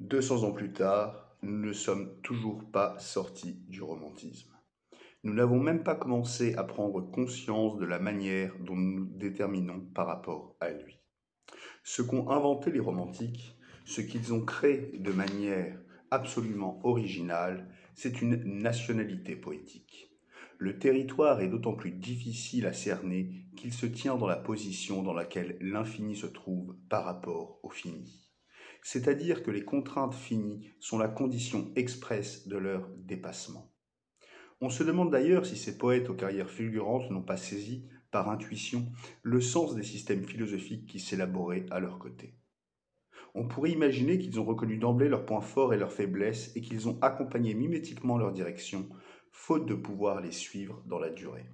200 ans plus tard, nous ne sommes toujours pas sortis du romantisme. Nous n'avons même pas commencé à prendre conscience de la manière dont nous nous déterminons par rapport à lui. Ce qu'ont inventé les romantiques, ce qu'ils ont créé de manière absolument originale, c'est une nationalité poétique. Le territoire est d'autant plus difficile à cerner qu'il se tient dans la position dans laquelle l'infini se trouve par rapport au fini. C'est-à-dire que les contraintes finies sont la condition expresse de leur dépassement. On se demande d'ailleurs si ces poètes aux carrières fulgurantes n'ont pas saisi, par intuition, le sens des systèmes philosophiques qui s'élaboraient à leur côté. On pourrait imaginer qu'ils ont reconnu d'emblée leurs points forts et leurs faiblesses et qu'ils ont accompagné mimétiquement leur direction, faute de pouvoir les suivre dans la durée.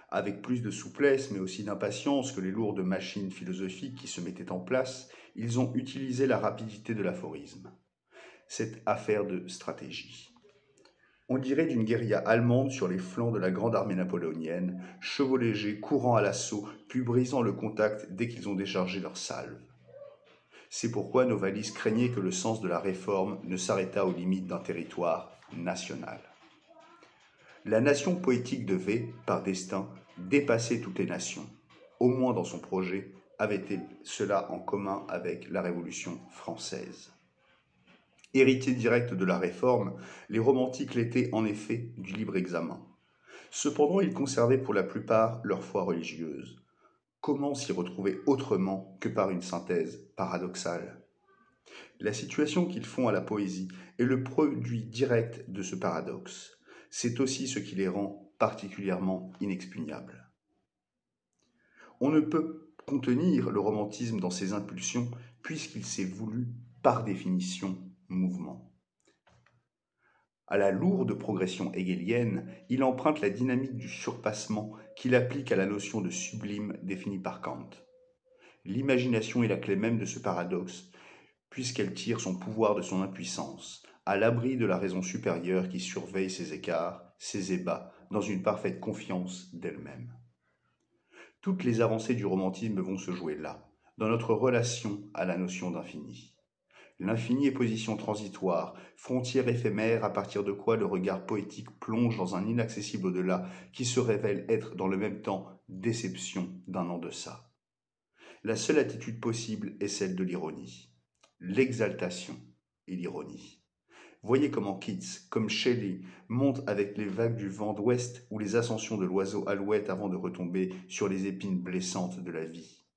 Avec plus de souplesse, mais aussi d'impatience que les lourdes machines philosophiques qui se mettaient en place, ils ont utilisé la rapidité de l'aphorisme. Cette affaire de stratégie. On dirait d'une guérilla allemande sur les flancs de la grande armée napoléonienne, chevaux légers courant à l'assaut, puis brisant le contact dès qu'ils ont déchargé leurs salves. C'est pourquoi Novalis craignait que le sens de la réforme ne s'arrêtât aux limites d'un territoire national. La nation poétique devait, par destin, dépasser toutes les nations. Au moins dans son projet, avait-il cela en commun avec la Révolution française. Héritiers directs de la Réforme, les romantiques l'étaient en effet du libre examen. Cependant, ils conservaient pour la plupart leur foi religieuse. Comment s'y retrouver autrement que par une synthèse paradoxale ? La situation qu'ils font à la poésie est le produit direct de ce paradoxe. C'est aussi ce qui les rend particulièrement inexpugnables. On ne peut contenir le romantisme dans ses impulsions puisqu'il s'est voulu, par définition, mouvement. À la lourde progression hegelienne, il emprunte la dynamique du surpassement qu'il applique à la notion de sublime définie par Kant. L'imagination est la clé même de ce paradoxe, puisqu'elle tire son pouvoir de son impuissance, à l'abri de la raison supérieure qui surveille ses écarts, ses ébats, dans une parfaite confiance d'elle-même. Toutes les avancées du romantisme vont se jouer là, dans notre relation à la notion d'infini. L'infini est position transitoire, frontière éphémère à partir de quoi le regard poétique plonge dans un inaccessible au-delà qui se révèle être dans le même temps déception d'un en-deçà. La seule attitude possible est celle de l'ironie, l'exaltation et l'ironie. Voyez comment Keats, comme Shelley, monte avec les vagues du vent d'ouest ou les ascensions de l'oiseau alouette avant de retomber sur les épines blessantes de la vie.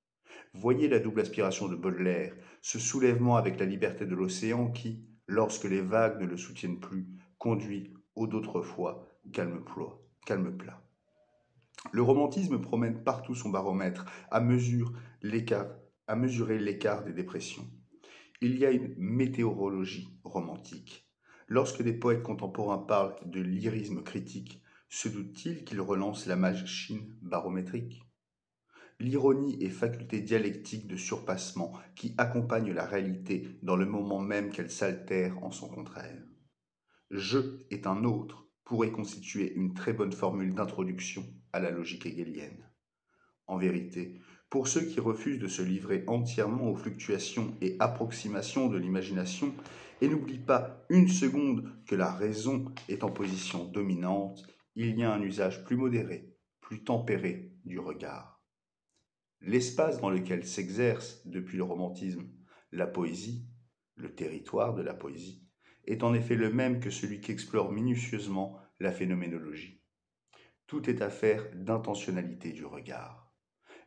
Voyez la double aspiration de Baudelaire, ce soulèvement avec la liberté de l'océan qui, lorsque les vagues ne le soutiennent plus, conduit au d'autrefois calme plat. Le romantisme promène partout son baromètre à mesurer l'écart des dépressions. Il y a une météorologie romantique. Lorsque des poètes contemporains parlent de lyrisme critique, se doutent-ils qu'ils relancent la machine barométrique ? L'ironie est faculté dialectique de surpassement qui accompagne la réalité dans le moment même qu'elle s'altère en son contraire. Je est un autre pourrait constituer une très bonne formule d'introduction à la logique hegelienne. En vérité, pour ceux qui refusent de se livrer entièrement aux fluctuations et approximations de l'imagination et n'oublient pas une seconde que la raison est en position dominante, il y a un usage plus modéré, plus tempéré du regard. L'espace dans lequel s'exerce, depuis le romantisme, la poésie, le territoire de la poésie, est en effet le même que celui qu'explore minutieusement la phénoménologie. Tout est affaire d'intentionnalité du regard.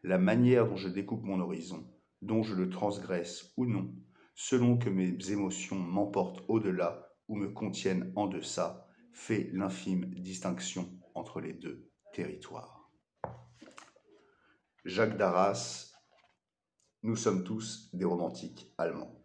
La manière dont je découpe mon horizon, dont je le transgresse ou non, selon que mes émotions m'emportent au-delà ou me contiennent en deçà, fait l'infime distinction entre les deux territoires. Jacques Darras, nous sommes tous des romantiques allemands.